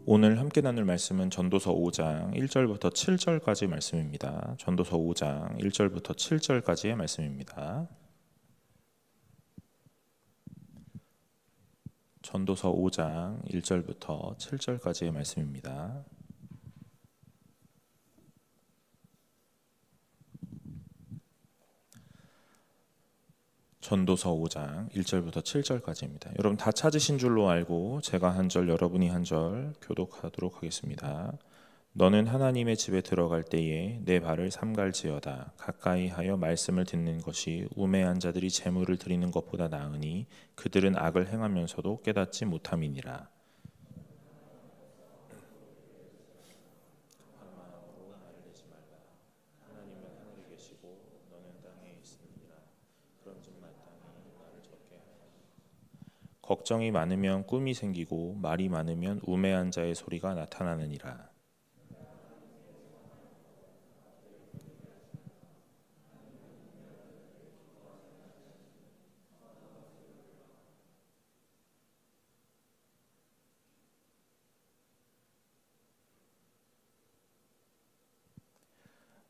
오늘 함께 나눌 말씀은 전도서 5장 1절부터 7절까지 말씀입니다. 전도서 5장 1절부터 7절까지의 말씀입니다. 전도서 5장 1절부터 7절까지의 말씀입니다. 전도서 5장 1절부터 7절까지입니다. 여러분 다 찾으신 줄로 알고 제가 한 절 여러분이 한 절 교독하도록 하겠습니다. 너는 하나님의 집에 들어갈 때에 내 발을 삼갈지어다. 가까이 하여 말씀을 듣는 것이 우매한 자들이 재물을 드리는 것보다 나으니 그들은 악을 행하면서도 깨닫지 못함이니라. 걱정이 많으면 꿈이 생기고 말이 많으면 우매한 자의 소리가 나타나느니라.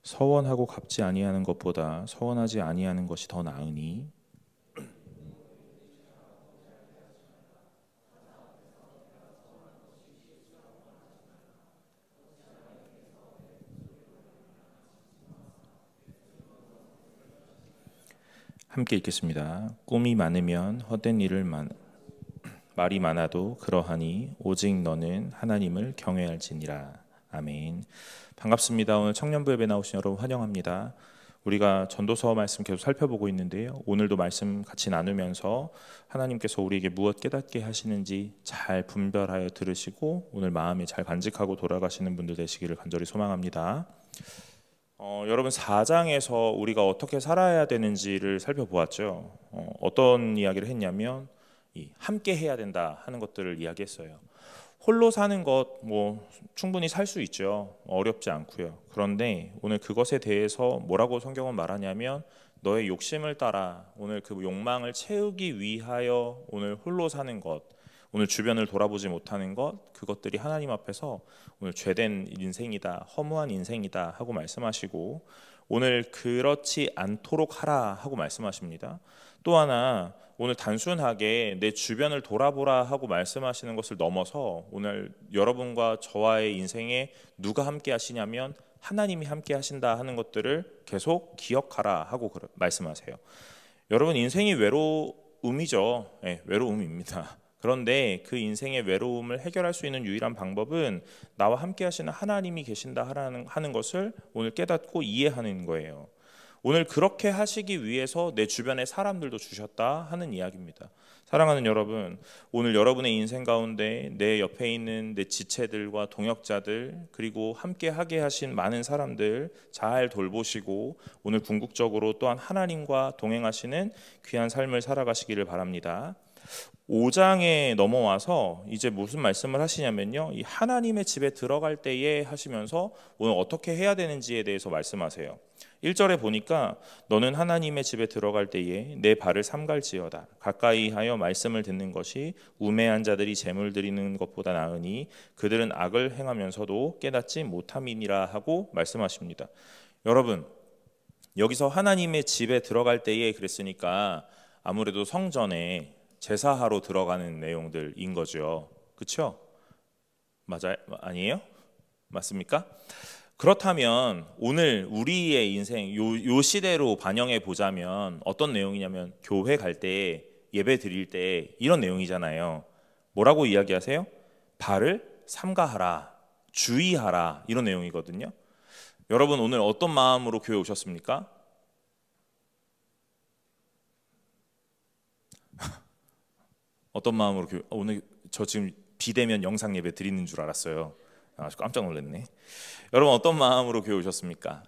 서원하고 갚지 아니하는 것보다 서원하지 아니하는 것이 더 나으니 함께 읽겠습니다. 꿈이 많으면 헛된 일을 말이 많아도 그러하니 오직 너는 하나님을 경외할지니라. 아멘. 반갑습니다. 오늘 청년부 예배 나오신 여러분 환영합니다. 우리가 전도서 말씀 계속 살펴보고 있는데요. 오늘도 말씀 같이 나누면서 하나님께서 우리에게 무엇 깨닫게 하시는지 잘 분별하여 들으시고 오늘 마음에 잘 간직하고 돌아가시는 분들 되시기를 간절히 소망합니다. 여러분 4장에서 우리가 어떻게 살아야 되는지를 살펴보았죠. 어떤 이야기를 했냐면 함께 해야 된다 하는 것들을 이야기했어요. 홀로 사는 것 충분히 살 수 있죠. 어렵지 않고요. 그런데 오늘 그것에 대해서 뭐라고 성경은 말하냐면 너의 욕심을 따라 오늘 그 욕망을 채우기 위하여 오늘 홀로 사는 것, 오늘 주변을 돌아보지 못하는 것, 그것들이 하나님 앞에서 오늘 죄된 인생이다, 허무한 인생이다 하고 말씀하시고 오늘 그렇지 않도록 하라 하고 말씀하십니다. 또 하나 오늘 단순하게 내 주변을 돌아보라 하고 말씀하시는 것을 넘어서 오늘 여러분과 저와의 인생에 누가 함께 하시냐면 하나님이 함께 하신다 하는 것들을 계속 기억하라 하고 말씀하세요. 여러분 인생이 외로움이죠. 네, 외로움입니다. 그런데 그 인생의 외로움을 해결할 수 있는 유일한 방법은 나와 함께 하시는 하나님이 계신다 하는 것을 오늘 깨닫고 이해하는 거예요. 오늘 그렇게 하시기 위해서 내 주변의 사람들도 주셨다 하는 이야기입니다. 사랑하는 여러분, 오늘 여러분의 인생 가운데 내 옆에 있는 내 지체들과 동역자들 그리고 함께 하게 하신 많은 사람들 잘 돌보시고 오늘 궁극적으로 또한 하나님과 동행하시는 귀한 삶을 살아가시기를 바랍니다. 5장에 넘어와서 이제 무슨 말씀을 하시냐면요, 이 하나님의 집에 들어갈 때에 하시면서 오늘 어떻게 해야 되는지에 대해서 말씀하세요. 1절에 보니까 너는 하나님의 집에 들어갈 때에 내 발을 삼갈지어다. 가까이 하여 말씀을 듣는 것이 우매한 자들이 재물 드리는 것보다 나으니 그들은 악을 행하면서도 깨닫지 못함이니라 하고 말씀하십니다. 여러분 여기서 하나님의 집에 들어갈 때에 그랬으니까 아무래도 성전에 제사하러 들어가는 내용들인 거죠. 그렇죠? 맞아요? 아니에요? 맞습니까? 그렇다면 오늘 우리의 인생 요 시대로 반영해 보자면 어떤 내용이냐면 교회 갈 때 예배 드릴 때 이런 내용이잖아요. 뭐라고 이야기하세요? 발을 삼가하라, 주의하라 이런 내용이거든요. 여러분 오늘 어떤 마음으로 교회 오셨습니까? 어떤 마음으로 오늘 저 지금 비대면 영상 예배 드리는 줄 알았어요. 아주 깜짝 놀랐네. 여러분 어떤 마음으로 교회 오셨습니까?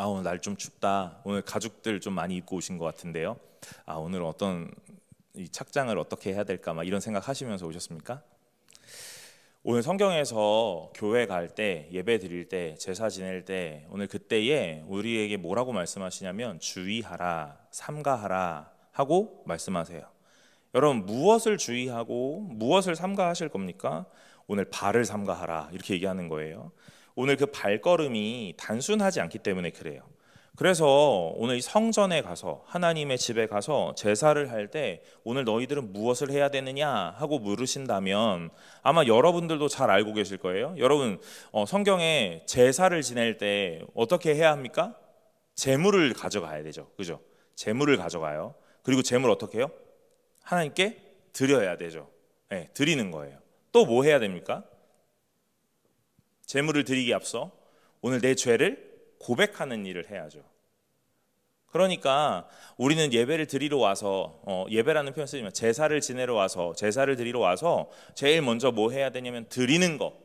오늘 날 좀 춥다. 오늘 가죽들 좀 많이 입고 오신 것 같은데요. 오늘 어떤 이 착장을 어떻게 해야 될까 막 이런 생각 하시면서 오셨습니까? 오늘 성경에서 교회 갈 때, 예배 드릴 때, 제사 지낼 때 오늘 그때에 우리에게 뭐라고 말씀하시냐면 주의하라, 삼가하라 하고 말씀하세요. 여러분 무엇을 주의하고 무엇을 삼가하실 겁니까? 오늘 발을 삼가하라 이렇게 얘기하는 거예요. 오늘 그 발걸음이 단순하지 않기 때문에 그래요. 그래서 오늘 성전에 가서 하나님의 집에 가서 제사를 할 때 오늘 너희들은 무엇을 해야 되느냐 하고 물으신다면 아마 여러분들도 잘 알고 계실 거예요. 여러분 성경에 제사를 지낼 때 어떻게 해야 합니까? 제물을 가져가야 되죠. 그죠? 제물을 가져가요. 그리고 제물 어떻게 해요? 하나님께 드려야 되죠. 네, 드리는 거예요. 또 뭐 해야 됩니까? 제물을 드리기 앞서 오늘 내 죄를 고백하는 일을 해야죠. 그러니까 우리는 예배를 드리러 와서 예배라는 표현 쓰지만 제사를 지내러 와서 제사를 드리러 와서 제일 먼저 뭐 해야 되냐면 드리는 거,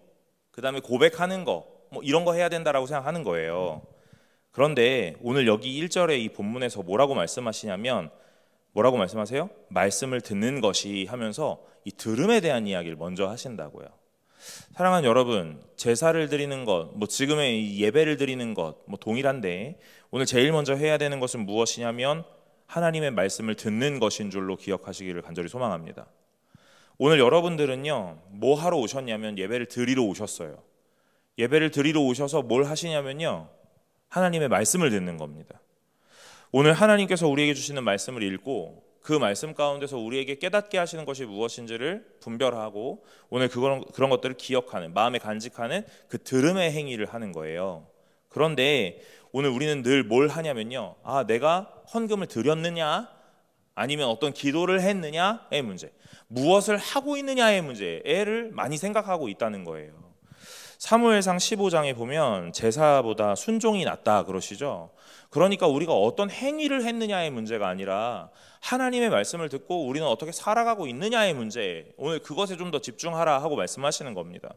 그 다음에 고백하는 거, 뭐 이런 거 해야 된다라고 생각하는 거예요. 그런데 오늘 여기 1절에 이 본문에서 뭐라고 말씀하시냐면 뭐라고 말씀하세요? 말씀을 듣는 것이 하면서 이 들음에 대한 이야기를 먼저 하신다고요. 사랑하는 여러분, 제사를 드리는 것, 뭐 지금의 예배를 드리는 것, 뭐 동일한데 오늘 제일 먼저 해야 되는 것은 무엇이냐면 하나님의 말씀을 듣는 것인 줄로 기억하시기를 간절히 소망합니다. 오늘 여러분들은요, 뭐 하러 오셨냐면 예배를 드리러 오셨어요. 예배를 드리러 오셔서 뭘 하시냐면요, 하나님의 말씀을 듣는 겁니다. 오늘 하나님께서 우리에게 주시는 말씀을 읽고 그 말씀 가운데서 우리에게 깨닫게 하시는 것이 무엇인지를 분별하고 오늘 그런 것들을 기억하는, 마음에 간직하는 그 들음의 행위를 하는 거예요. 그런데 오늘 우리는 늘 뭘 하냐면요, 내가 헌금을 드렸느냐 아니면 어떤 기도를 했느냐의 문제, 무엇을 하고 있느냐의 문제를 많이 생각하고 있다는 거예요. 사무엘상 15장에 보면 제사보다 순종이 낫다 그러시죠. 그러니까 우리가 어떤 행위를 했느냐의 문제가 아니라 하나님의 말씀을 듣고 우리는 어떻게 살아가고 있느냐의 문제, 오늘 그것에 좀 더 집중하라 하고 말씀하시는 겁니다.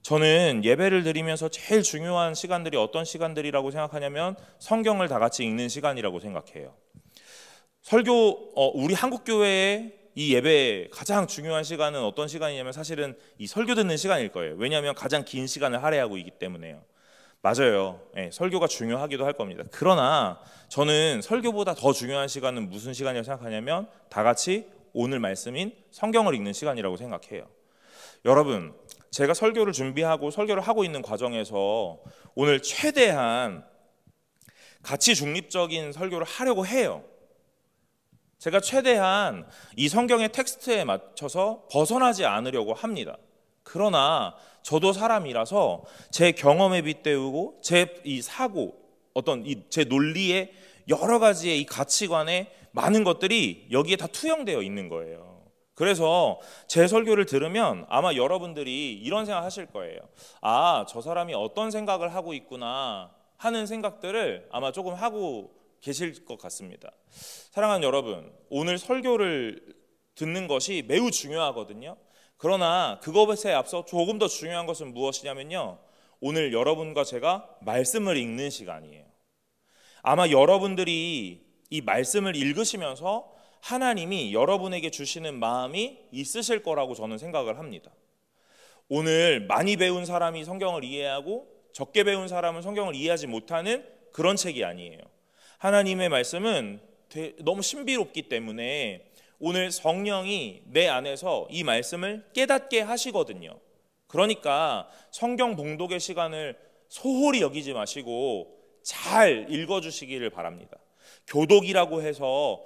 저는 예배를 드리면서 제일 중요한 시간들이 어떤 시간들이라고 생각하냐면 성경을 다 같이 읽는 시간이라고 생각해요. 우리 한국교회의 이 예배의 가장 중요한 시간은 어떤 시간이냐면 사실은 이 설교 듣는 시간일 거예요. 왜냐하면 가장 긴 시간을 할애하고 있기 때문에요. 맞아요. 네, 설교가 중요하기도 할 겁니다. 그러나 저는 설교보다 더 중요한 시간은 무슨 시간이라고 생각하냐면 다 같이 오늘 말씀인 성경을 읽는 시간이라고 생각해요. 여러분, 제가 설교를 준비하고 설교를 하고 있는 과정에서 오늘 최대한 가치 중립적인 설교를 하려고 해요. 제가 최대한 이 성경의 텍스트에 맞춰서 벗어나지 않으려고 합니다. 그러나 저도 사람이라서 제 경험에 빗대우고 제 이 사고, 어떤 제 논리의 여러 가지의 이 가치관에 많은 것들이 여기에 다 투영되어 있는 거예요. 그래서 제 설교를 들으면 아마 여러분들이 이런 생각 하실 거예요. 저 사람이 어떤 생각을 하고 있구나 하는 생각들을 아마 조금 하고 계실 것 같습니다. 사랑하는 여러분, 오늘 설교를 듣는 것이 매우 중요하거든요. 그러나 그것에 앞서 조금 더 중요한 것은 무엇이냐면요, 오늘 여러분과 제가 말씀을 읽는 시간이에요. 아마 여러분들이 이 말씀을 읽으시면서 하나님이 여러분에게 주시는 마음이 있으실 거라고 저는 생각을 합니다. 오늘 많이 배운 사람이 성경을 이해하고 적게 배운 사람은 성경을 이해하지 못하는 그런 책이 아니에요. 하나님의 말씀은 너무 신비롭기 때문에 오늘 성령이 내 안에서 이 말씀을 깨닫게 하시거든요. 그러니까 성경 봉독의 시간을 소홀히 여기지 마시고 잘 읽어주시기를 바랍니다. 교독이라고 해서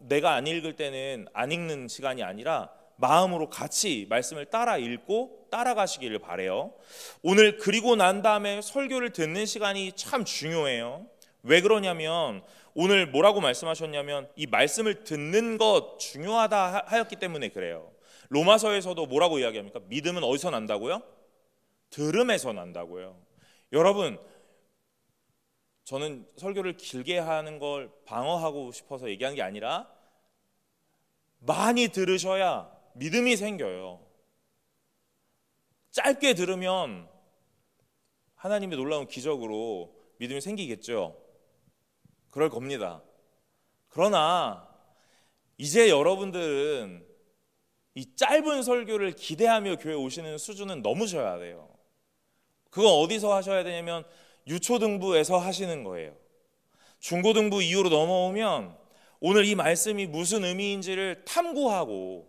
내가 안 읽을 때는 안 읽는 시간이 아니라 마음으로 같이 말씀을 따라 읽고 따라가시기를 바라요. 오늘 그리고 난 다음에 설교를 듣는 시간이 참 중요해요. 왜 그러냐면 오늘 뭐라고 말씀하셨냐면 이 말씀을 듣는 것 중요하다 하였기 때문에 그래요. 로마서에서도 뭐라고 이야기합니까? 믿음은 어디서 난다고요? 들음에서 난다고요. 여러분, 저는 설교를 길게 하는 걸 방어하고 싶어서 얘기하는 게 아니라 많이 들으셔야 믿음이 생겨요. 짧게 들으면 하나님의 놀라운 기적으로 믿음이 생기겠죠. 그럴 겁니다. 그러나 이제 여러분들은 이 짧은 설교를 기대하며 교회 오시는 수준은 넘으셔야 돼요. 그건 어디서 하셔야 되냐면 유초등부에서 하시는 거예요. 중고등부 이후로 넘어오면 오늘 이 말씀이 무슨 의미인지를 탐구하고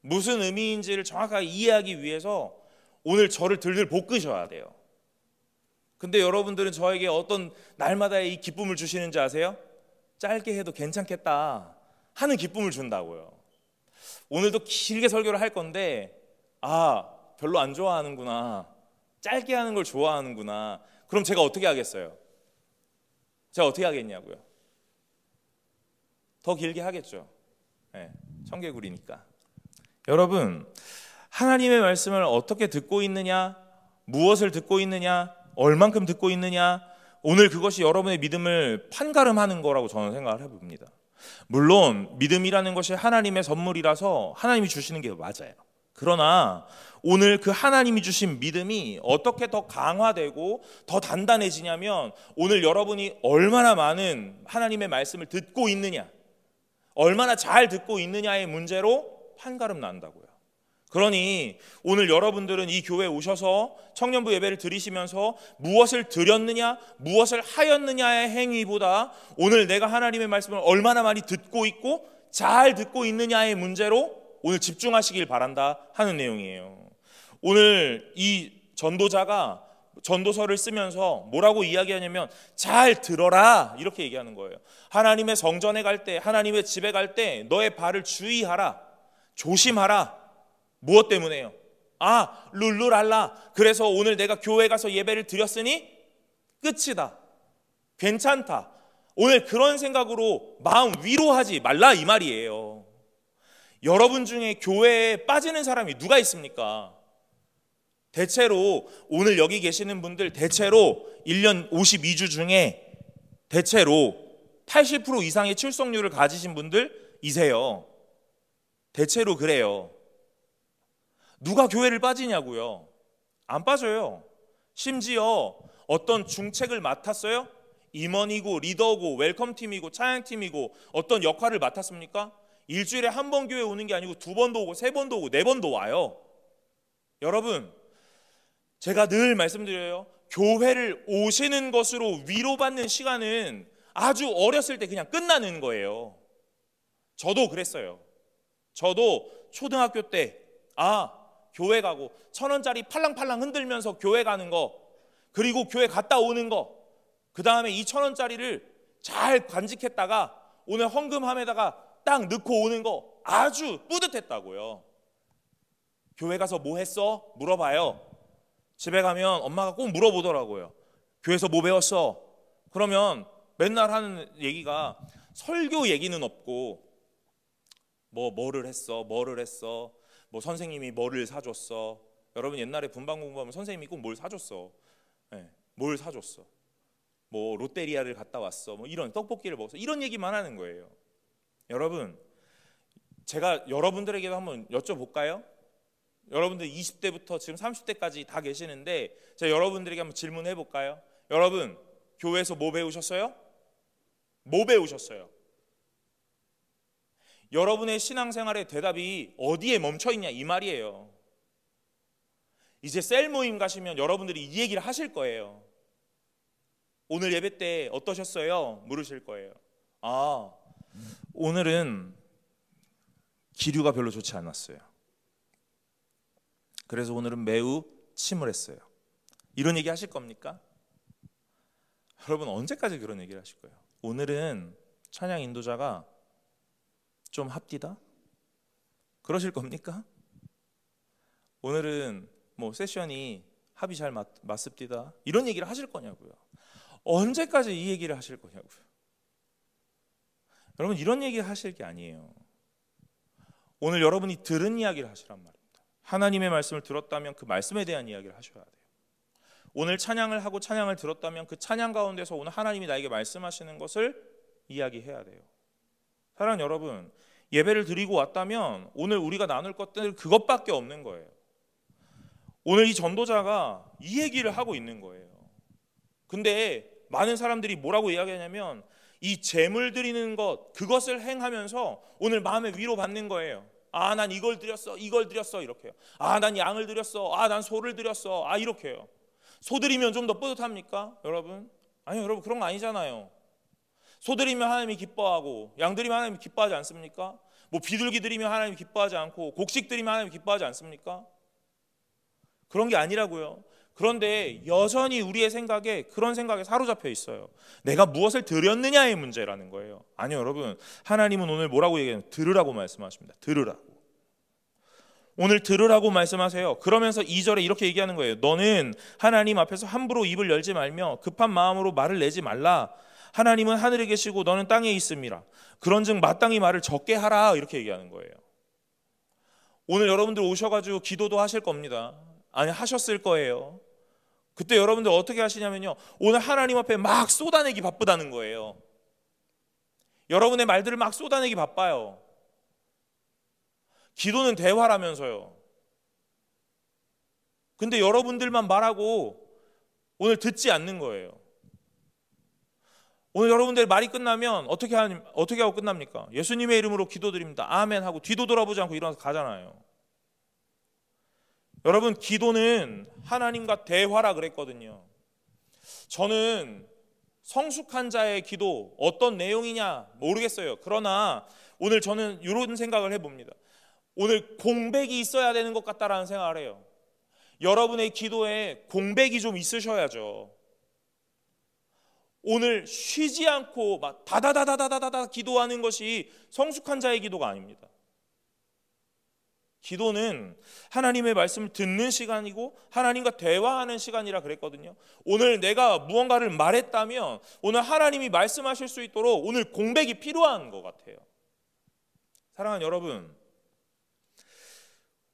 무슨 의미인지를 정확하게 이해하기 위해서 오늘 저를 들들 볶으셔야 돼요. 근데 여러분들은 저에게 어떤 날마다의 이 기쁨을 주시는지 아세요? 짧게 해도 괜찮겠다 하는 기쁨을 준다고요. 오늘도 길게 설교를 할 건데 별로 안 좋아하는구나, 짧게 하는 걸 좋아하는구나. 그럼 제가 어떻게 하겠어요? 제가 어떻게 하겠냐고요? 더 길게 하겠죠. 네, 청개구리니까. 여러분, 하나님의 말씀을 어떻게 듣고 있느냐, 무엇을 듣고 있느냐, 얼만큼 듣고 있느냐, 오늘 그것이 여러분의 믿음을 판가름하는 거라고 저는 생각을 해봅니다. 물론 믿음이라는 것이 하나님의 선물이라서 하나님이 주시는 게 맞아요. 그러나 오늘 그 하나님이 주신 믿음이 어떻게 더 강화되고 더 단단해지냐면, 오늘 여러분이 얼마나 많은 하나님의 말씀을 듣고 있느냐, 얼마나 잘 듣고 있느냐의 문제로 판가름 난다고요. 그러니 오늘 여러분들은 이 교회에 오셔서 청년부 예배를 드리시면서 무엇을 드렸느냐, 무엇을 하였느냐의 행위보다 오늘 내가 하나님의 말씀을 얼마나 많이 듣고 있고 잘 듣고 있느냐의 문제로 오늘 집중하시길 바란다 하는 내용이에요. 오늘 이 전도자가 전도서를 쓰면서 뭐라고 이야기하냐면, 잘 들어라 이렇게 얘기하는 거예요. 하나님의 성전에 갈 때, 하나님의 집에 갈 때 너의 발을 주의하라, 조심하라. 무엇 때문에요? 룰루랄라. 그래서 오늘 내가 교회 가서 예배를 드렸으니 끝이다, 괜찮다, 오늘 그런 생각으로 마음 위로하지 말라 이 말이에요. 여러분 중에 교회에 빠지는 사람이 누가 있습니까? 대체로 오늘 여기 계시는 분들 대체로 1년 52주 중에 대체로 80% 이상의 출석률을 가지신 분들이세요. 대체로 그래요. 누가 교회를 빠지냐고요? 안 빠져요. 심지어 어떤 중책을 맡았어요? 임원이고 리더고 웰컴팀이고 찬양팀이고 어떤 역할을 맡았습니까? 일주일에 한 번 교회 오는 게 아니고 2번도 오고 3번도 오고 4번도 와요. 여러분, 제가 늘 말씀드려요. 교회를 오시는 것으로 위로받는 시간은 아주 어렸을 때 그냥 끝나는 거예요. 저도 그랬어요. 저도 초등학교 때 교회 가고 1,000원짜리 팔랑팔랑 흔들면서 교회 가는 거, 그리고 교회 갔다 오는 거, 그 다음에 2,000원짜리를 잘 간직했다가 오늘 헌금함에다가 딱 넣고 오는 거 아주 뿌듯했다고요. 교회 가서 뭐 했어? 물어봐요. 집에 가면 엄마가 꼭 물어보더라고요. 교회에서 뭐 배웠어? 그러면 맨날 하는 얘기가 설교 얘기는 없고 뭐를 했어? 뭐 선생님이 뭐를 사줬어? 여러분 옛날에 분방 공부하면 선생님이 꼭 뭘 사줬어? 네, 뭘 사줬어? 뭐 롯데리아를 갔다 왔어? 뭐 이런 떡볶이를 먹었어? 이런 얘기만 하는 거예요. 여러분, 제가 여러분들에게도 한번 여쭤볼까요? 여러분들 20대부터 지금 30대까지 다 계시는데 제가 여러분들에게 한번 질문해 볼까요? 여러분, 교회에서 뭐 배우셨어요? 뭐 배우셨어요? 여러분의 신앙생활의 대답이 어디에 멈춰 있냐 이 말이에요. 이제 셀 모임 가시면 여러분들이 이 얘기를 하실 거예요. 오늘 예배 때 어떠셨어요? 물으실 거예요. 오늘은 기류가 별로 좋지 않았어요. 그래서 오늘은 매우 침울했어요. 이런 얘기 하실 겁니까? 여러분, 언제까지 그런 얘기를 하실 거예요? 오늘은 찬양 인도자가 좀 합디다? 그러실 겁니까? 오늘은 뭐 세션이 합이 잘 맞습디다? 이런 얘기를 하실 거냐고요? 언제까지 이 얘기를 하실 거냐고요? 여러분, 이런 얘기 하실 게 아니에요. 오늘 여러분이 들은 이야기를 하시란 말입니다. 하나님의 말씀을 들었다면 그 말씀에 대한 이야기를 하셔야 돼요. 오늘 찬양을 하고 찬양을 들었다면 그 찬양 가운데서 오늘 하나님이 나에게 말씀하시는 것을 이야기해야 돼요. 사랑하는 여러분, 예배를 드리고 왔다면 오늘 우리가 나눌 것들 그것밖에 없는 거예요. 오늘 이 전도자가 이 얘기를 하고 있는 거예요. 근데 많은 사람들이 뭐라고 이야기하냐면 이 제물 드리는 것, 그것을 행하면서 오늘 마음에 위로받는 거예요. 난 이걸 드렸어, 이걸 드렸어, 이렇게요. 난 양을 드렸어, 난 소를 드렸어, 이렇게요. 소 드리면 좀 더 뿌듯합니까, 여러분? 아니요, 여러분, 그런 거 아니잖아요. 소 드리면 하나님이 기뻐하고 양 드리면 하나님이 기뻐하지 않습니까? 뭐 비둘기 드리면 하나님 기뻐하지 않고 곡식 드리면 하나님 기뻐하지 않습니까? 그런 게 아니라고요. 그런데 여전히 우리의 생각에 그런 생각에 사로잡혀 있어요. 내가 무엇을 드렸느냐의 문제라는 거예요. 아니요, 여러분. 하나님은 오늘 뭐라고 얘기해요? 들으라고 말씀하십니다. 들으라고. 오늘 들으라고 말씀하세요. 그러면서 2절에 이렇게 얘기하는 거예요. 너는 하나님 앞에서 함부로 입을 열지 말며 급한 마음으로 말을 내지 말라. 하나님은 하늘에 계시고 너는 땅에 있음이라. 그런즉 마땅히 말을 적게 하라. 이렇게 얘기하는 거예요. 오늘 여러분들 오셔가지고 기도도 하실 겁니다. 아니, 하셨을 거예요. 그때 여러분들 어떻게 하시냐면요, 오늘 하나님 앞에 막 쏟아내기 바쁘다는 거예요. 여러분의 말들을 막 쏟아내기 바빠요. 기도는 대화라면서요. 근데 여러분들만 말하고 오늘 듣지 않는 거예요. 오늘 여러분들 말이 끝나면 어떻게 하고 끝납니까? 예수님의 이름으로 기도드립니다. 아멘 하고 뒤도 돌아보지 않고 일어나서 가잖아요. 여러분, 기도는 하나님과 대화라 그랬거든요. 저는 성숙한 자의 기도 어떤 내용이냐 모르겠어요. 그러나 오늘 저는 이런 생각을 해봅니다. 오늘 공백이 있어야 되는 것 같다라는 생각을 해요. 여러분의 기도에 공백이 좀 있으셔야죠. 오늘 쉬지 않고 막 다다다다다다다 기도하는 것이 성숙한 자의 기도가 아닙니다. 기도는 하나님의 말씀을 듣는 시간이고 하나님과 대화하는 시간이라 그랬거든요. 오늘 내가 무언가를 말했다면 오늘 하나님이 말씀하실 수 있도록 오늘 공백이 필요한 것 같아요. 사랑하는 여러분,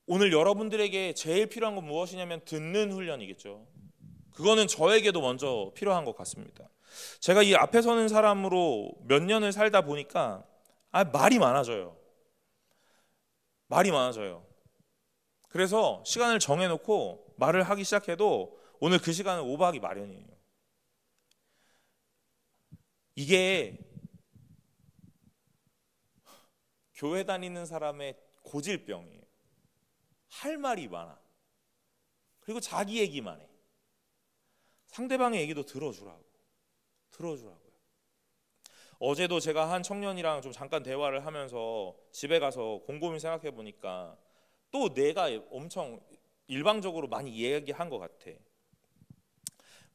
오늘 여러분들에게 제일 필요한 건 무엇이냐면 듣는 훈련이겠죠. 그거는 저에게도 먼저 필요한 것 같습니다. 제가 이 앞에 서는 사람으로 몇 년을 살다 보니까 말이 많아져요. 말이 많아져요. 그래서 시간을 정해놓고 말을 하기 시작해도 오늘 그 시간은 오버하기 마련이에요. 이게 교회 다니는 사람의 고질병이에요. 할 말이 많아. 그리고 자기 얘기만 해. 상대방의 얘기도 들어주라고요. 어제도 제가 한 청년이랑 좀 잠깐 대화를 하면서 집에 가서 곰곰이 생각해 보니까 또 내가 엄청 일방적으로 많이 이야기한 것 같아.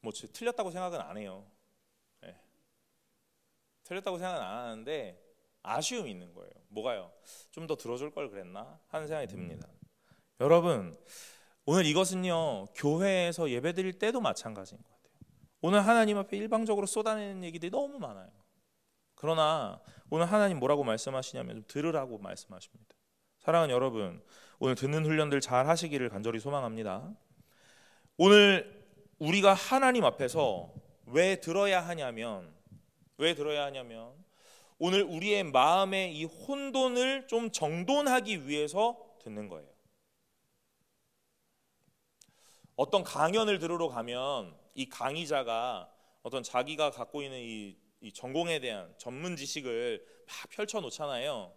뭐 틀렸다고 생각은 안 해요. 네. 틀렸다고 생각은 안 하는데 아쉬움이 있는 거예요. 뭐가요? 좀 더 들어줄 걸 그랬나 하는 생각이 듭니다. 여러분, 오늘 이것은요, 교회에서 예배드릴 때도 마찬가지인 것 같아요. 오늘 하나님 앞에 일방적으로 쏟아내는 얘기들이 너무 많아요. 그러나 오늘 하나님 뭐라고 말씀하시냐면 좀 들으라고 말씀하십니다. 사랑하는 여러분, 오늘 듣는 훈련들 잘 하시기를 간절히 소망합니다. 오늘 우리가 하나님 앞에서 왜 들어야 하냐면 오늘 우리의 마음의 이 혼돈을 좀 정돈하기 위해서 듣는 거예요. 어떤 강연을 들으러 가면 이 강의자가 어떤 자기가 갖고 있는 이 전공에 대한 전문 지식을 막 펼쳐놓잖아요.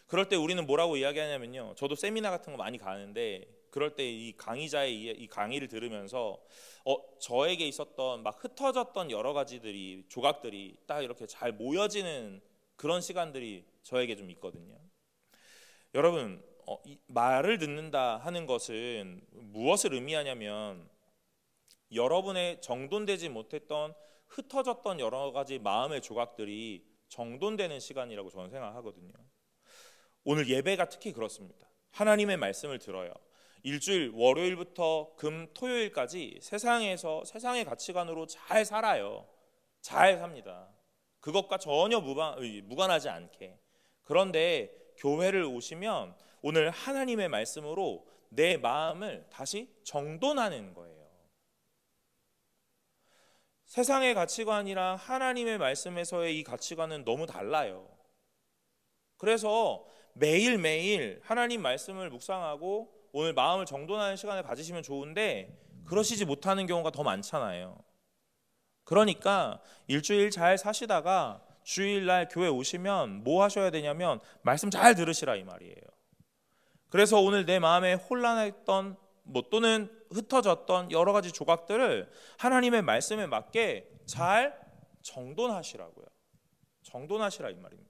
그럴 때 우리는 뭐라고 이야기하냐면요, 저도 세미나 같은 거 많이 가는데 그럴 때 이 강의자의 이 강의를 들으면서 저에게 있었던 막 흩어졌던 여러 가지들이, 조각들이 딱 이렇게 잘 모여지는 그런 시간들이 저에게 좀 있거든요. 여러분, 말을 듣는다 하는 것은 무엇을 의미하냐면 여러분의 정돈되지 못했던 흩어졌던 여러 가지 마음의 조각들이 정돈되는 시간이라고 저는 생각하거든요. 오늘 예배가 특히 그렇습니다. 하나님의 말씀을 들어요. 일주일 월요일부터 금 토요일까지 세상의 가치관으로 잘 살아요. 잘 삽니다. 그것과 전혀 무관하지 않게. 그런데 교회를 오시면 오늘 하나님의 말씀으로 내 마음을 다시 정돈하는 거예요. 세상의 가치관이랑 하나님의 말씀에서의 이 가치관은 너무 달라요. 그래서 매일매일 하나님 말씀을 묵상하고 오늘 마음을 정돈하는 시간을 가지시면 좋은데 그러시지 못하는 경우가 더 많잖아요. 그러니까 일주일 잘 사시다가 주일날 교회 오시면 뭐 하셔야 되냐면 말씀 잘 들으시라 이 말이에요. 그래서 오늘 내 마음에 혼란했던 또는 흩어졌던 여러 가지 조각들을 하나님의 말씀에 맞게 잘 정돈하시라고요. 정돈하시라 이 말입니다.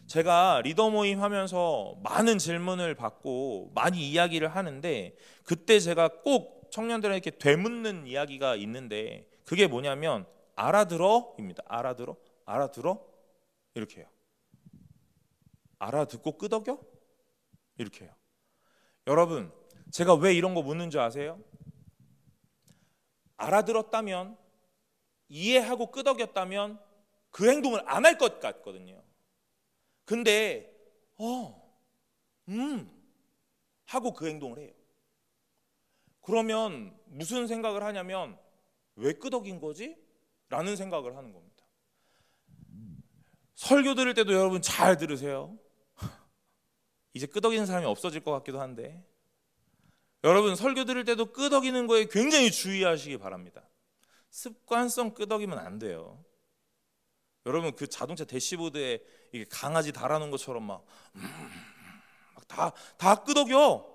제가 리더 모임 하면서 많은 질문을 받고 많이 이야기를 하는데, 그때 제가 꼭 청년들에게 되묻는 이야기가 있는데, 그게 뭐냐면 알아들어? 입니다. 알아들어? 알아들어? 이렇게 해요. 알아듣고 끄덕여? 이렇게 해요. 여러분, 제가 왜 이런 거 묻는 줄 아세요? 알아들었다면, 이해하고 끄덕였다면 그 행동을 안 할 것 같거든요. 근데 하고 그 행동을 해요. 그러면 무슨 생각을 하냐면, 왜 끄덕인 거지? 라는 생각을 하는 겁니다. 설교 들을 때도 여러분 잘 들으세요. 이제 끄덕이는 사람이 없어질 것 같기도 한데, 여러분 설교 들을 때도 끄덕이는 거에 굉장히 주의하시기 바랍니다. 습관성 끄덕이면 안 돼요. 여러분 그 자동차 대시보드에 이게 강아지 달아놓은 것처럼 막 다 끄덕여.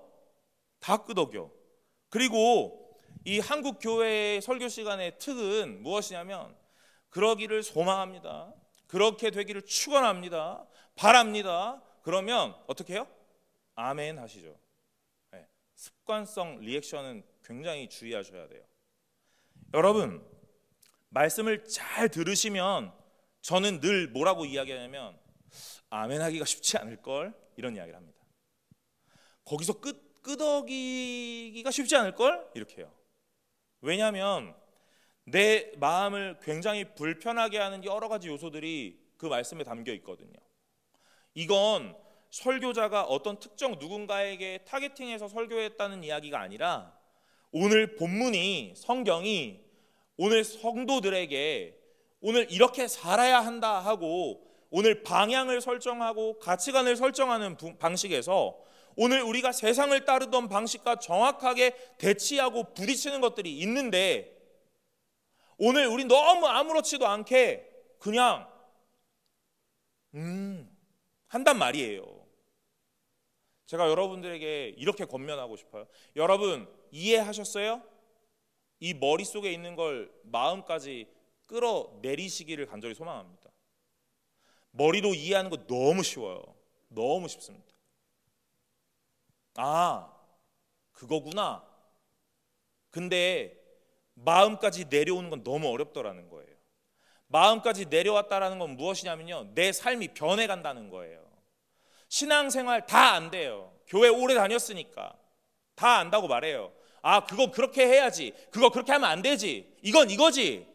다 끄덕여. 그리고 이 한국 교회의 설교 시간의 특은 무엇이냐면, 그러기를 소망합니다. 그렇게 되기를 축원합니다. 바랍니다. 그러면 어떻게 해요? 아멘 하시죠. 네. 습관성 리액션은 굉장히 주의하셔야 돼요. 여러분, 말씀을 잘 들으시면 저는 늘 뭐라고 이야기하냐면, 아멘 하기가 쉽지 않을걸? 이런 이야기를 합니다. 거기서 끄덕이기가 쉽지 않을걸? 이렇게 해요. 왜냐하면 내 마음을 굉장히 불편하게 하는 여러 가지 요소들이 그 말씀에 담겨 있거든요. 이건 설교자가 어떤 특정 누군가에게 타겟팅해서 설교했다는 이야기가 아니라, 오늘 본문이, 성경이 오늘 성도들에게 오늘 이렇게 살아야 한다 하고 오늘 방향을 설정하고 가치관을 설정하는 방식에서 오늘 우리가 세상을 따르던 방식과 정확하게 대치하고 부딪히는 것들이 있는데, 오늘 우리 너무 아무렇지도 않게 그냥 한단 말이에요. 제가 여러분들에게 이렇게 권면하고 싶어요. 여러분 이해하셨어요? 이 머릿속에 있는 걸 마음까지 끌어내리시기를 간절히 소망합니다. 머리로 이해하는 거 너무 쉬워요. 너무 쉽습니다. 아, 그거구나. 근데 마음까지 내려오는 건 너무 어렵더라는 거예요. 마음까지 내려왔다라는 건 무엇이냐면요, 내 삶이 변해간다는 거예요. 신앙생활 다 안 돼요. 교회 오래 다녔으니까 다 안다고 말해요. 아, 그거 그렇게 해야지, 그거 그렇게 하면 안 되지, 이건 이거지.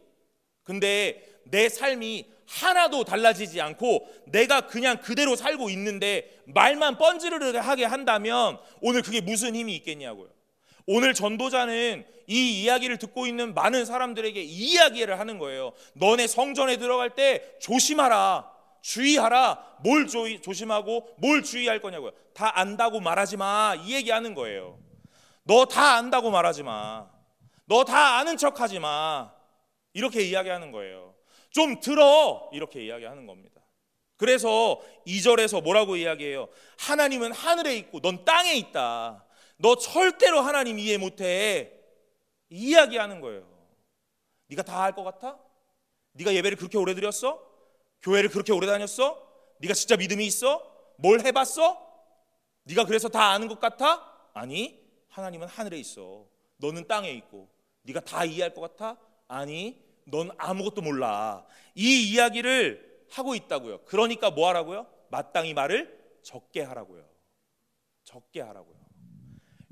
근데 내 삶이 하나도 달라지지 않고 내가 그냥 그대로 살고 있는데 말만 뻔지르르하게 한다면 오늘 그게 무슨 힘이 있겠냐고요. 오늘 전도자는 이 이야기를 듣고 있는 많은 사람들에게 이 이야기를 하는 거예요. 너네 성전에 들어갈 때 조심하라, 주의하라. 뭘 조심하고 뭘 주의할 거냐고요. 다 안다고 말하지 마, 이 얘기하는 거예요. 너 다 안다고 말하지 마, 너 다 아는 척하지 마, 이렇게 이야기하는 거예요. 좀 들어, 이렇게 이야기하는 겁니다. 그래서 2절에서 뭐라고 이야기해요? 하나님은 하늘에 있고 넌 땅에 있다. 너 절대로 하나님 이해 못해, 이야기하는 거예요. 네가 다 할 것 같아? 네가 예배를 그렇게 오래 드렸어? 교회를 그렇게 오래 다녔어? 네가 진짜 믿음이 있어? 뭘 해봤어? 네가 그래서 다 아는 것 같아? 아니, 하나님은 하늘에 있어. 너는 땅에 있고. 네가 다 이해할 것 같아? 아니, 넌 아무것도 몰라. 이 이야기를 하고 있다고요. 그러니까 뭐 하라고요? 마땅히 말을 적게 하라고요. 적게 하라고요.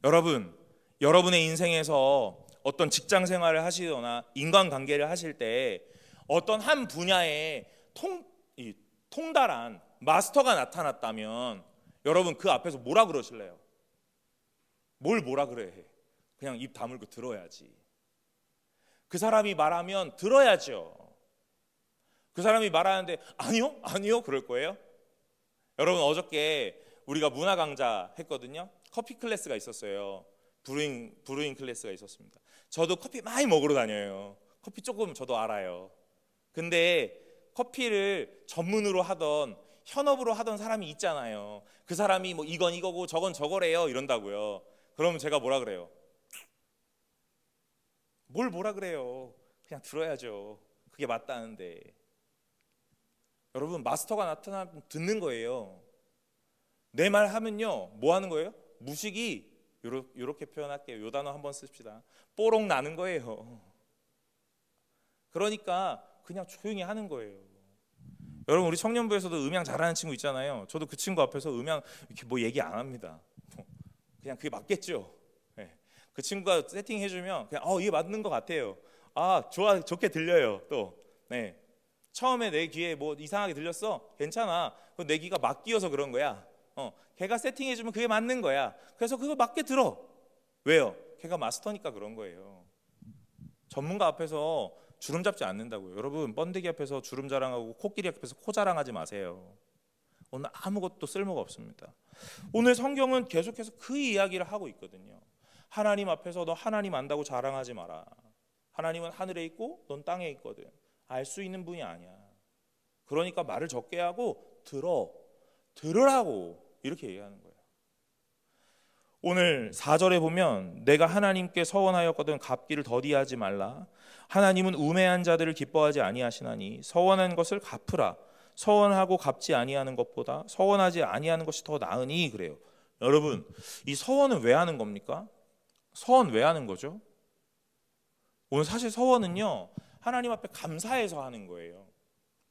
여러분, 여러분의 인생에서 어떤 직장 생활을 하시거나 인간관계를 하실 때 어떤 한 분야에 통달한 마스터가 나타났다면 여러분 그 앞에서 뭐라 그러실래요? 뭘 뭐라 그래? 그냥 입 다물고 들어야지. 그 사람이 말하면 들어야죠. 그 사람이 말하는데 아니요? 아니요? 그럴 거예요? 여러분, 어저께 우리가 문화 강좌 했거든요. 커피 클래스가 있었어요. 브루잉 클래스가 있었습니다. 저도 커피 많이 먹으러 다녀요. 커피 조금 저도 알아요. 근데 커피를 전문으로 하던, 현업으로 하던 사람이 있잖아요. 그 사람이 뭐 이건 이거고 저건 저거래요 이런다고요. 그러면 제가 뭐라 그래요? 뭘 뭐라 그래요? 그냥 들어야죠. 그게 맞다는데. 여러분, 마스터가 나타나면 듣는 거예요. 내 말 하면요, 뭐 하는 거예요? 무식이, 요렇게 표현할게요. 요 단어 한번 씁시다. 뽀록 나는 거예요. 그러니까 그냥 조용히 하는 거예요. 여러분, 우리 청년부에서도 음향 잘하는 친구 있잖아요. 저도 그 친구 앞에서 음향 이렇게 뭐 얘기 안 합니다. 그냥 그게 맞겠죠. 네. 그 친구가 세팅해주면 그냥 이게 맞는 것 같아요. 좋게 들려요. 또 네. 처음에 내 귀에 뭐 이상하게 들렸어? 괜찮아. 그건 내 귀가 막 끼어서 그런 거야. 걔가 세팅해주면 그게 맞는 거야. 그래서 그거 맞게 들어. 왜요? 걔가 마스터니까 그런 거예요. 전문가 앞에서 주름 잡지 않는다고요. 여러분, 번데기 앞에서 주름 자랑하고 코끼리 앞에서 코 자랑하지 마세요. 오늘 아무것도 쓸모가 없습니다. 오늘 성경은 계속해서 그 이야기를 하고 있거든요. 하나님 앞에서 너 하나님 안다고 자랑하지 마라. 하나님은 하늘에 있고 넌 땅에 있거든. 알 수 있는 분이 아니야. 그러니까 말을 적게 하고 들으라고 이렇게 얘기하는 거예요. 오늘 4절에 보면 내가 하나님께 서원하였거든 갚기를 더디하지 말라. 하나님은 우매한 자들을 기뻐하지 아니하시나니 서원한 것을 갚으라. 서원하고 갚지 아니하는 것보다 서원하지 아니하는 것이 더 나으니 그래요. 여러분, 이 서원은 왜 하는 겁니까? 서원 왜 하는 거죠? 오늘 사실 서원은요, 하나님 앞에 감사해서 하는 거예요.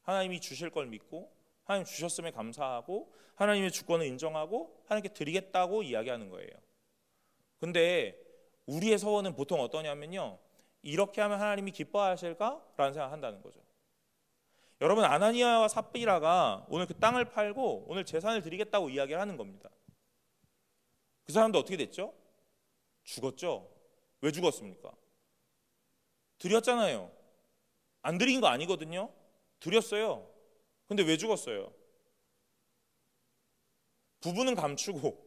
하나님이 주실 걸 믿고 하나님 주셨음에 감사하고 하나님의 주권을 인정하고 하나님께 드리겠다고 이야기하는 거예요. 근데 우리의 서원은 보통 어떠냐면요, 이렇게 하면 하나님이 기뻐하실까라는 생각을 한다는 거죠. 여러분, 아나니아와 삽비라가 오늘 그 땅을 팔고 오늘 재산을 드리겠다고 이야기를 하는 겁니다. 그 사람도 어떻게 됐죠? 죽었죠. 왜 죽었습니까? 드렸잖아요. 안 드린 거 아니거든요. 드렸어요. 근데 왜 죽었어요? 부분은 감추고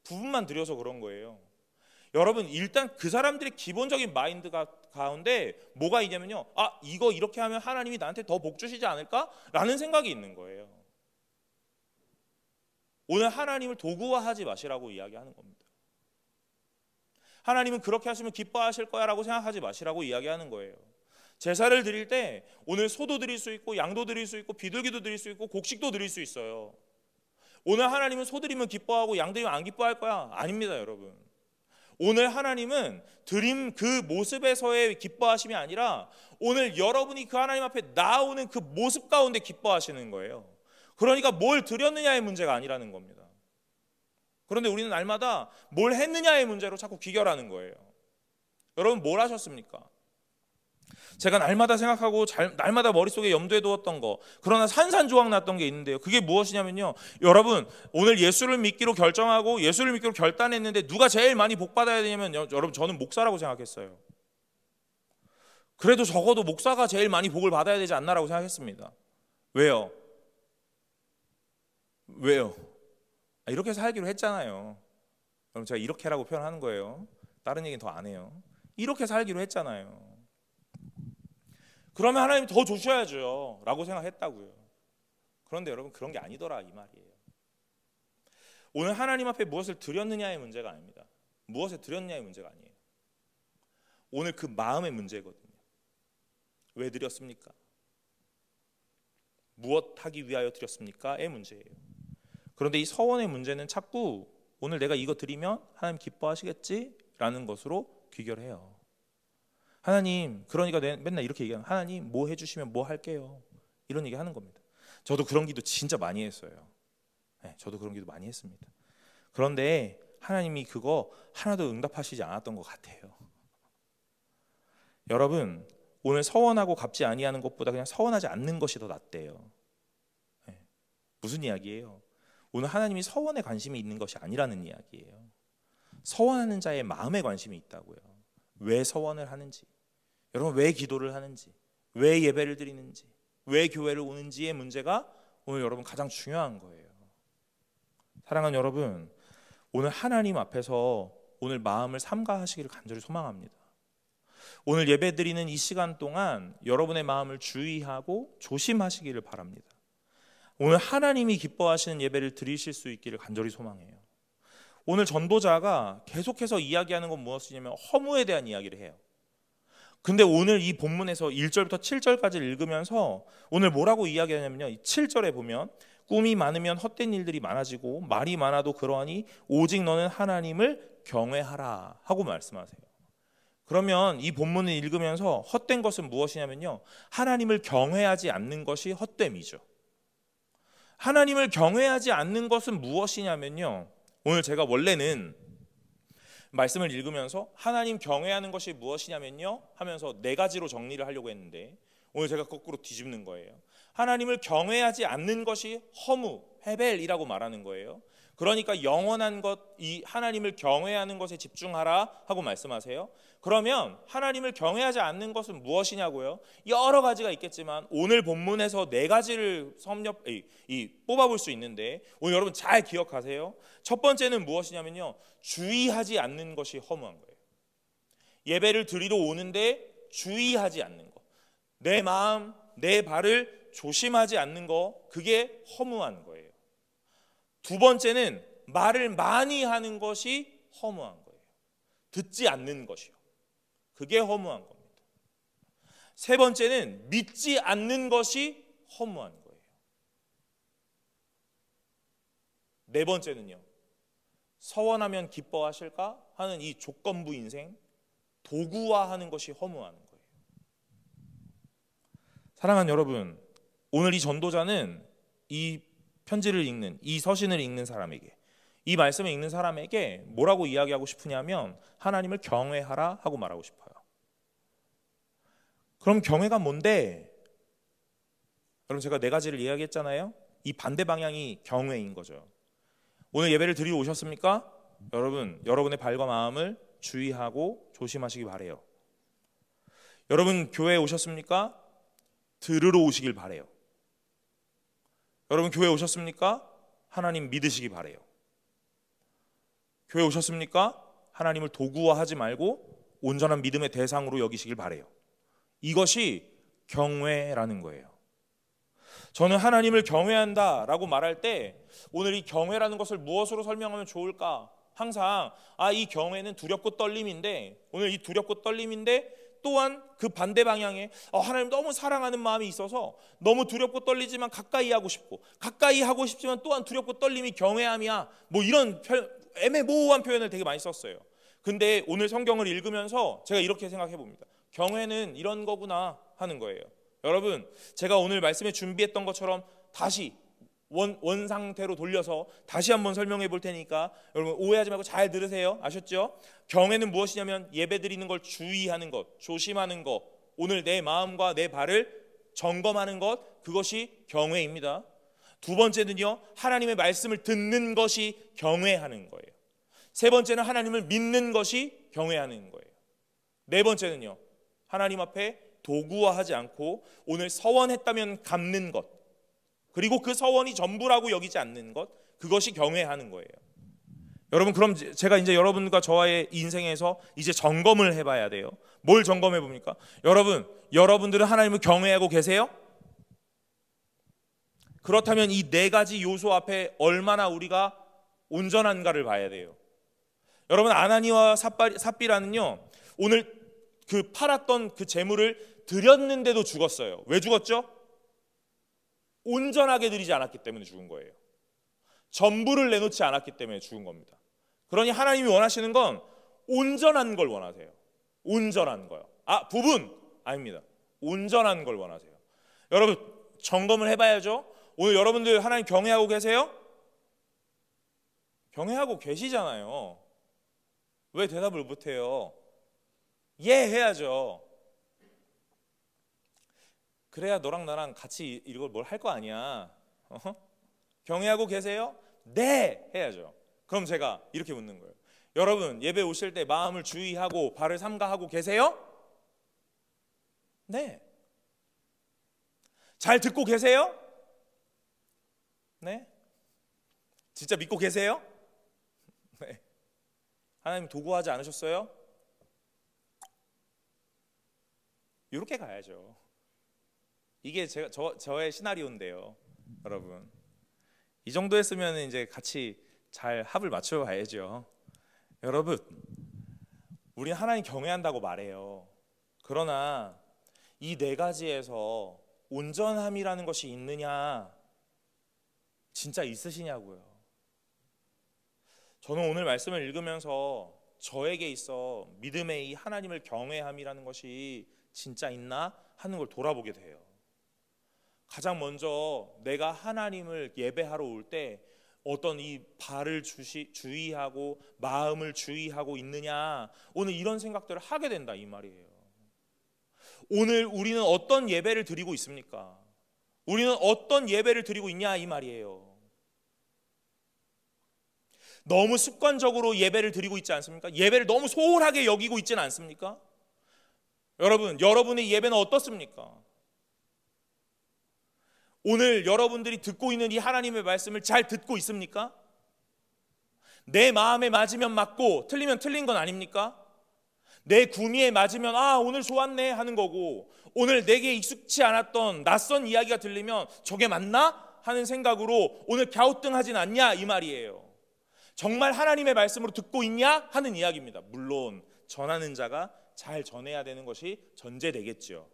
부분만 드려서 그런 거예요. 여러분, 일단 그 사람들의 기본적인 마인드가 가운데 뭐가 있냐면요, 이거 이렇게 하면 하나님이 나한테 더 복 주시지 않을까? 라는 생각이 있는 거예요. 오늘 하나님을 도구화하지 마시라고 이야기하는 겁니다. 하나님은 그렇게 하시면 기뻐하실 거야 라고 생각하지 마시라고 이야기하는 거예요. 제사를 드릴 때 오늘 소도 드릴 수 있고 양도 드릴 수 있고 비둘기도 드릴 수 있고 곡식도 드릴 수 있어요. 오늘 하나님은 소 드리면 기뻐하고 양 드리면 안 기뻐할 거야? 아닙니다, 여러분. 오늘 하나님은 드림 그 모습에서의 기뻐하심이 아니라 오늘 여러분이 그 하나님 앞에 나오는 그 모습 가운데 기뻐하시는 거예요. 그러니까 뭘 드렸느냐의 문제가 아니라는 겁니다. 그런데 우리는 날마다 뭘 했느냐의 문제로 자꾸 귀결하는 거예요. 여러분, 뭘 하셨습니까? 제가 날마다 생각하고 날마다 머릿속에 염두에 두었던 거, 그러나 산산조각 났던 게 있는데요. 그게 무엇이냐면요, 여러분, 오늘 예수를 믿기로 결정하고 예수를 믿기로 결단했는데 누가 제일 많이 복 받아야 되냐면 여러분, 저는 목사라고 생각했어요. 그래도 적어도 목사가 제일 많이 복을 받아야 되지 않나라고 생각했습니다. 왜요? 이렇게 살기로 했잖아요. 그럼 제가 이렇게라고 표현하는 거예요. 다른 얘기는 더 안 해요. 이렇게 살기로 했잖아요. 그러면 하나님 더 주셔야죠 라고 생각했다고요. 그런데 여러분, 그런 게 아니더라 이 말이에요. 오늘 하나님 앞에 무엇을 드렸느냐의 문제가 아닙니다. 무엇을 드렸느냐의 문제가 아니에요. 오늘 그 마음의 문제거든요. 왜 드렸습니까? 무엇 하기 위하여 드렸습니까?의 문제예요. 그런데 이 서원의 문제는 자꾸 오늘 내가 이거 드리면 하나님 기뻐하시겠지? 라는 것으로 귀결해요. 하나님, 그러니까 맨날 이렇게 얘기하는, 하나님 뭐 해주시면 뭐 할게요, 이런 얘기 하는 겁니다. 저도 그런 기도 진짜 많이 했어요. 네, 저도 그런 기도 많이 했습니다. 그런데 하나님이 그거 하나도 응답하시지 않았던 것 같아요. 여러분, 오늘 서원하고 갚지 아니하는 것보다 그냥 서원하지 않는 것이 더 낫대요. 네, 무슨 이야기예요? 오늘 하나님이 서원에 관심이 있는 것이 아니라는 이야기예요. 서원하는 자의 마음에 관심이 있다고요. 왜 서원을 하는지, 여러분 왜 기도를 하는지, 왜 예배를 드리는지, 왜 교회를 오는지의 문제가 오늘 여러분 가장 중요한 거예요. 사랑하는 여러분, 오늘 하나님 앞에서 오늘 마음을 삼가하시기를 간절히 소망합니다. 오늘 예배 드리는 이 시간 동안 여러분의 마음을 주의하고 조심하시기를 바랍니다. 오늘 하나님이 기뻐하시는 예배를 드리실 수 있기를 간절히 소망해요. 오늘 전도자가 계속해서 이야기하는 건 무엇이냐면 허무에 대한 이야기를 해요. 근데 오늘 이 본문에서 1절부터 7절까지 읽으면서 오늘 뭐라고 이야기하냐면요, 7절에 보면 꿈이 많으면 헛된 일들이 많아지고 말이 많아도 그러하니 오직 너는 하나님을 경외하라 하고 말씀하세요. 그러면 이 본문을 읽으면서 헛된 것은 무엇이냐면요, 하나님을 경외하지 않는 것이 헛됨이죠. 하나님을 경외하지 않는 것은 무엇이냐면요, 오늘 제가 원래는 말씀을 읽으면서 하나님 경외하는 것이 무엇이냐면요 하면서 네 가지로 정리를 하려고 했는데 오늘 제가 거꾸로 뒤집는 거예요. 하나님을 경외하지 않는 것이 허무, 헤벨이라고 말하는 거예요. 그러니까 영원한 것, 이 하나님을 경외하는 것에 집중하라 하고 말씀하세요. 그러면 하나님을 경외하지 않는 것은 무엇이냐고요? 여러 가지가 있겠지만 오늘 본문에서 네 가지를 뽑아볼 수 있는데 오늘 여러분 잘 기억하세요. 첫 번째는 무엇이냐면요, 주의하지 않는 것이 허무한 거예요. 예배를 드리러 오는데 주의하지 않는 것, 내 마음, 내 발을 조심하지 않는 거, 그게 허무한 거예요. 두 번째는 말을 많이 하는 것이 허무한 거예요. 듣지 않는 것이요, 그게 허무한 겁니다. 세 번째는 믿지 않는 것이 허무한 거예요. 네 번째는요, 서원하면 기뻐하실까 하는 이 조건부 인생, 도구화하는 것이 허무한 거예요. 사랑하는 여러분, 오늘 이 전도자는 이 편지를 읽는, 이 서신을 읽는 사람에게, 이 말씀을 읽는 사람에게 뭐라고 이야기하고 싶으냐면 하나님을 경외하라 하고 말하고 싶어요. 그럼 경외가 뭔데? 여러분, 제가 네 가지를 이야기했잖아요. 이 반대 방향이 경외인 거죠. 오늘 예배를 드리러 오셨습니까? 여러분, 여러분의 발과 마음을 주의하고 조심하시기 바래요. 여러분, 교회에 오셨습니까? 들으러 오시길 바래요. 여러분, 교회 오셨습니까? 하나님 믿으시기 바래요. 교회 오셨습니까? 하나님을 도구화하지 말고 온전한 믿음의 대상으로 여기시길 바래요. 이것이 경외라는 거예요. 저는 하나님을 경외한다라고 말할 때 오늘 이 경외라는 것을 무엇으로 설명하면 좋을까? 항상 이 경외는 두렵고 떨림인데, 오늘 이 두렵고 떨림인데 또한 그 반대 방향에 하나님 너무 사랑하는 마음이 있어서 너무 두렵고 떨리지만 가까이 하고 싶고, 가까이 하고 싶지만 또한 두렵고 떨림이 경외함이야, 뭐 이런 애매모호한 표현을 되게 많이 썼어요. 근데 오늘 성경을 읽으면서 제가 이렇게 생각해 봅니다. 경외는 이런 거구나 하는 거예요. 여러분, 제가 오늘 말씀에 준비했던 것처럼 다시 원 상태로 돌려서 다시 한번 설명해 볼 테니까 여러분 오해하지 말고 잘 들으세요. 아셨죠? 경외는 무엇이냐면 예배드리는 걸 주의하는 것, 조심하는 것, 오늘 내 마음과 내 발을 점검하는 것, 그것이 경외입니다. 두 번째는요, 하나님의 말씀을 듣는 것이 경외하는 거예요. 세 번째는 하나님을 믿는 것이 경외하는 거예요. 네 번째는요, 하나님 앞에 도구화하지 않고 오늘 서원했다면 갚는 것, 그리고 그 서원이 전부라고 여기지 않는 것, 그것이 경외하는 거예요. 여러분, 그럼 제가 이제 여러분과 저와의 인생에서 이제 점검을 해봐야 돼요. 뭘 점검해 봅니까? 여러분들은 하나님을 경외하고 계세요? 그렇다면 이 네 가지 요소 앞에 얼마나 우리가 온전한가를 봐야 돼요. 여러분, 아나니와 삽비라는요, 오늘 그 팔았던 그 재물을 드렸는데도 죽었어요. 왜 죽었죠? 온전하게 드리지 않았기 때문에 죽은 거예요. 전부를 내놓지 않았기 때문에 죽은 겁니다. 그러니 하나님이 원하시는 건 온전한 걸 원하세요. 온전한 거요. 부분 아닙니다. 온전한 걸 원하세요. 여러분, 점검을 해봐야죠. 오늘 여러분들 하나님 경외하고 계세요? 경외하고 계시잖아요. 왜 대답을 못해요? 예 해야죠. 그래야 너랑 나랑 같이 이걸 뭘 할 거 아니야. 경외하고 계세요? 네 해야죠. 그럼 제가 이렇게 묻는 거예요. 여러분, 예배 오실 때 마음을 주의하고 발을 삼가하고 계세요? 네. 잘 듣고 계세요? 네. 진짜 믿고 계세요? 네. 하나님 도구하지 않으셨어요? 이렇게 가야죠. 이게 저의 시나리오인데요. 여러분, 이 정도 했으면 이제 같이 잘 합을 맞춰 가야죠. 여러분, 우리 하나님 경외한다고 말해요. 그러나 이 네 가지에서 온전함이라는 것이 있느냐, 진짜 있으시냐고요. 저는 오늘 말씀을 읽으면서 저에게 있어 믿음의 이 하나님을 경외함이라는 것이 진짜 있나 하는 걸 돌아보게 돼요. 가장 먼저 내가 하나님을 예배하러 올 때 어떤 이 발을 주의하고 마음을 주의하고 있느냐, 오늘 이런 생각들을 하게 된다 이 말이에요. 오늘 우리는 어떤 예배를 드리고 있습니까? 우리는 어떤 예배를 드리고 있냐 이 말이에요. 너무 습관적으로 예배를 드리고 있지 않습니까? 예배를 너무 소홀하게 여기고 있지는 않습니까? 여러분의 예배는 어떻습니까? 오늘 여러분들이 듣고 있는 이 하나님의 말씀을 잘 듣고 있습니까? 내 마음에 맞으면 맞고 틀리면 틀린 건 아닙니까? 내 구미에 맞으면 오늘 좋았네 하는 거고, 오늘 내게 익숙치 않았던 낯선 이야기가 들리면 저게 맞나? 하는 생각으로 오늘 갸우뚱하진 않냐 이 말이에요. 정말 하나님의 말씀으로 듣고 있냐 하는 이야기입니다. 물론 전하는 자가 잘 전해야 되는 것이 전제되겠죠.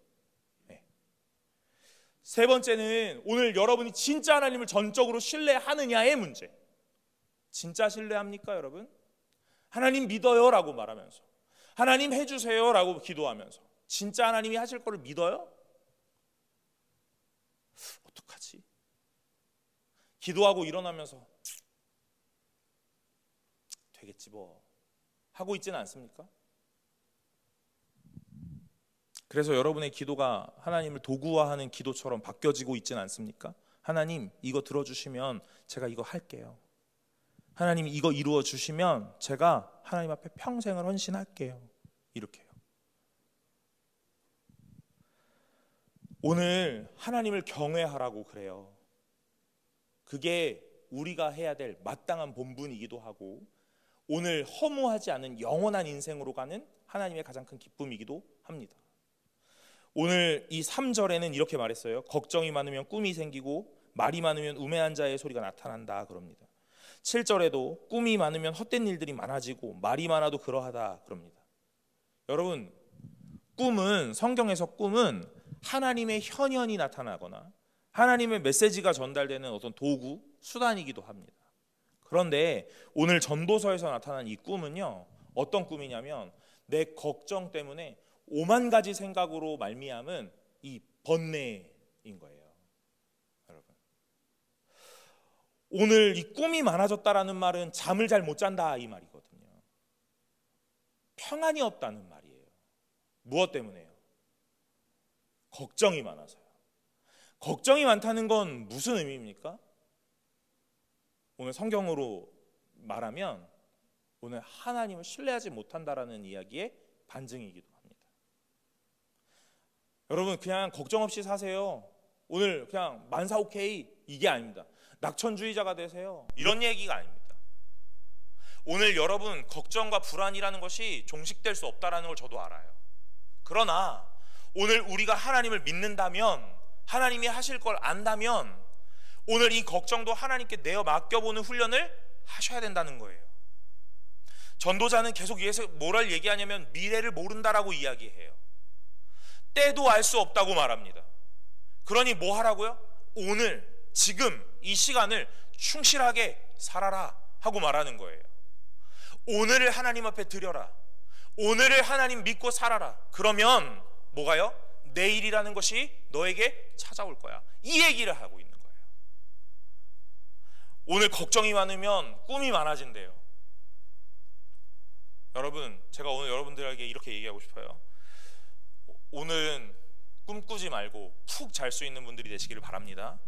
세 번째는 오늘 여러분이 진짜 하나님을 전적으로 신뢰하느냐의 문제. 진짜 신뢰합니까 여러분? 하나님 믿어요 라고 말하면서, 하나님 해주세요 라고 기도하면서 진짜 하나님이 하실 거를 믿어요? 어떡하지? 기도하고 일어나면서 되겠지 뭐 하고 있지는 않습니까? 그래서 여러분의 기도가 하나님을 도구화하는 기도처럼 바뀌어지고 있지는 않습니까? 하나님 이거 들어주시면 제가 이거 할게요. 하나님 이거 이루어 주시면 제가 하나님 앞에 평생을 헌신할게요. 이렇게요. 오늘 하나님을 경외하라고 그래요. 그게 우리가 해야 될 마땅한 본분이기도 하고, 오늘 허무하지 않은 영원한 인생으로 가는 하나님의 가장 큰 기쁨이기도 합니다. 오늘 이 3절에는 이렇게 말했어요. 걱정이 많으면 꿈이 생기고 말이 많으면 우매한 자의 소리가 나타난다 그럽니다. 7절에도 꿈이 많으면 헛된 일들이 많아지고 말이 많아도 그러하다 그럽니다. 여러분, 꿈은, 성경에서 꿈은 하나님의 현현이 나타나거나 하나님의 메시지가 전달되는 어떤 도구, 수단이기도 합니다. 그런데 오늘 전도서에서 나타난 이 꿈은요, 어떤 꿈이냐면 내 걱정 때문에 5만 가지 생각으로 말미암은 이 번뇌인 거예요. 여러분, 오늘 이 꿈이 많아졌다라는 말은 잠을 잘 못 잔다 이 말이거든요. 평안이 없다는 말이에요. 무엇 때문에요? 걱정이 많아서요. 걱정이 많다는 건 무슨 의미입니까? 오늘 성경으로 말하면 오늘 하나님을 신뢰하지 못한다라는 이야기의 반증이기도 합니다. 여러분, 그냥 걱정 없이 사세요. 오늘 그냥 만사 오케이 이게 아닙니다. 낙천주의자가 되세요. 이런 얘기가 아닙니다. 오늘 여러분, 걱정과 불안이라는 것이 종식될 수 없다라는 걸 저도 알아요. 그러나 오늘 우리가 하나님을 믿는다면, 하나님이 하실 걸 안다면 오늘 이 걱정도 하나님께 내어 맡겨보는 훈련을 하셔야 된다는 거예요. 전도자는 계속 뭐를 얘기하냐면 미래를 모른다라고 이야기해요. 때도 알 수 없다고 말합니다. 그러니 뭐 하라고요? 오늘, 지금 이 시간을 충실하게 살아라 하고 말하는 거예요. 오늘을 하나님 앞에 드려라. 오늘을 하나님 믿고 살아라. 그러면 뭐가요? 내일이라는 것이 너에게 찾아올 거야. 이 얘기를 하고 있는 거예요. 오늘 걱정이 많으면 꿈이 많아진대요. 여러분, 제가 오늘 여러분들에게 이렇게 얘기하고 싶어요. 오늘은 꿈꾸지 말고 푹 잘 수 있는 분들이 되시기를 바랍니다.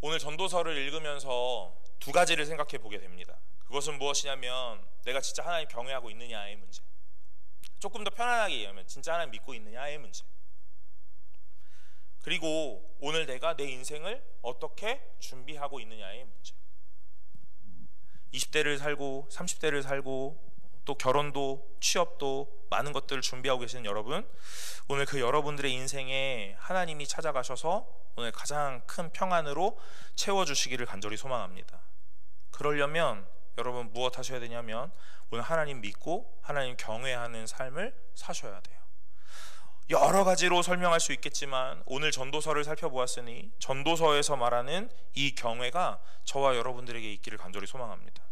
오늘 전도서를 읽으면서 두 가지를 생각해 보게 됩니다. 그것은 무엇이냐면 내가 진짜 하나님 경외하고 있느냐의 문제, 조금 더 편안하게 얘기하면 진짜 하나님 믿고 있느냐의 문제, 그리고 오늘 내가 내 인생을 어떻게 준비하고 있느냐의 문제. 20대를 살고 30대를 살고 또 결혼도 취업도 많은 것들을 준비하고 계시는 여러분, 오늘 그 여러분들의 인생에 하나님이 찾아가셔서 오늘 가장 큰 평안으로 채워주시기를 간절히 소망합니다. 그러려면 여러분 무엇 하셔야 되냐면 오늘 하나님 믿고 하나님 경외하는 삶을 사셔야 돼요. 여러 가지로 설명할 수 있겠지만 오늘 전도서를 살펴보았으니 전도서에서 말하는 이 경외가 저와 여러분들에게 있기를 간절히 소망합니다.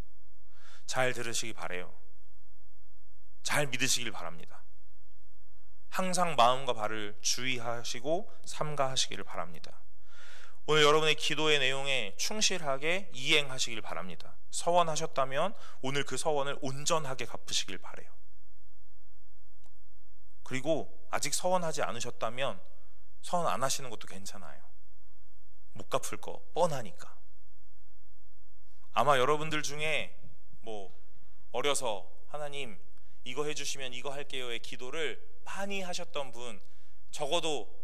잘 들으시기 바래요. 잘 믿으시길 바랍니다. 항상 마음과 발을 주의하시고 삼가하시기를 바랍니다. 오늘 여러분의 기도의 내용에 충실하게 이행하시길 바랍니다. 서원하셨다면 오늘 그 서원을 온전하게 갚으시길 바래요. 그리고 아직 서원하지 않으셨다면 서원 안 하시는 것도 괜찮아요. 못 갚을 거 뻔하니까. 아마 여러분들 중에 어려서 하나님 이거 해주시면 이거 할게요의 기도를 많이 하셨던 분, 적어도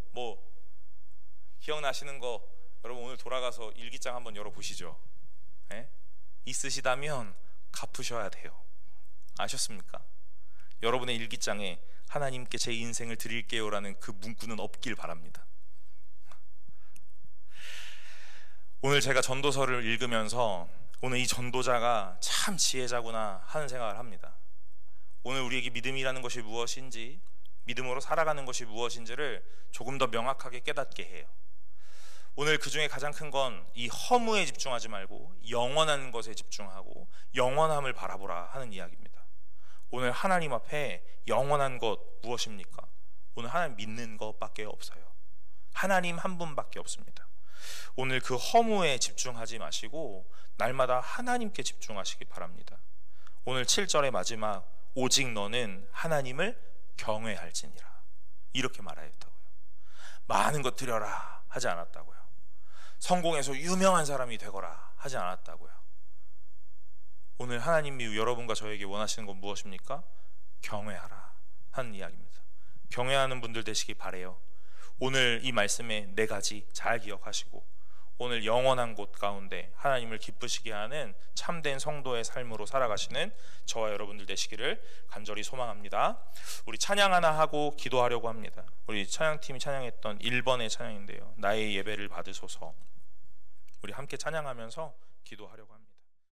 기억나시는 거 여러분 오늘 돌아가서 일기장 한번 열어보시죠. 예? 있으시다면 갚으셔야 돼요. 아셨습니까? 여러분의 일기장에 하나님께 제 인생을 드릴게요 라는 그 문구는 없길 바랍니다. 오늘 제가 전도서를 읽으면서 오늘 이 전도자가 참 지혜자구나 하는 생각을 합니다. 오늘 우리에게 믿음이라는 것이 무엇인지, 믿음으로 살아가는 것이 무엇인지를 조금 더 명확하게 깨닫게 해요. 오늘 그 중에 가장 큰 건 이 허무에 집중하지 말고 영원한 것에 집중하고 영원함을 바라보라 하는 이야기입니다. 오늘 하나님 앞에 영원한 것 무엇입니까? 오늘 하나님 믿는 것밖에 없어요. 하나님 한 분밖에 없습니다. 오늘 그 허무에 집중하지 마시고 날마다 하나님께 집중하시기 바랍니다. 오늘 7절의 마지막 오직 너는 하나님을 경외할지니라 이렇게 말하였다고요. 많은 것 드려라 하지 않았다고요. 성공해서 유명한 사람이 되거라 하지 않았다고요. 오늘 하나님이 여러분과 저에게 원하시는 건 무엇입니까? 경외하라 하는 이야기입니다. 경외하는 분들 되시기 바래요. 오늘 이 말씀의 4가지 잘 기억하시고 오늘 영원한 곳 가운데 하나님을 기쁘시게 하는 참된 성도의 삶으로 살아가시는 저와 여러분들 되시기를 간절히 소망합니다. 우리 찬양 하나 하고 기도하려고 합니다. 우리 찬양팀이 찬양했던 1번의 찬양인데요, 나의 예배를 받으소서. 우리 함께 찬양하면서 기도하려고 합니다.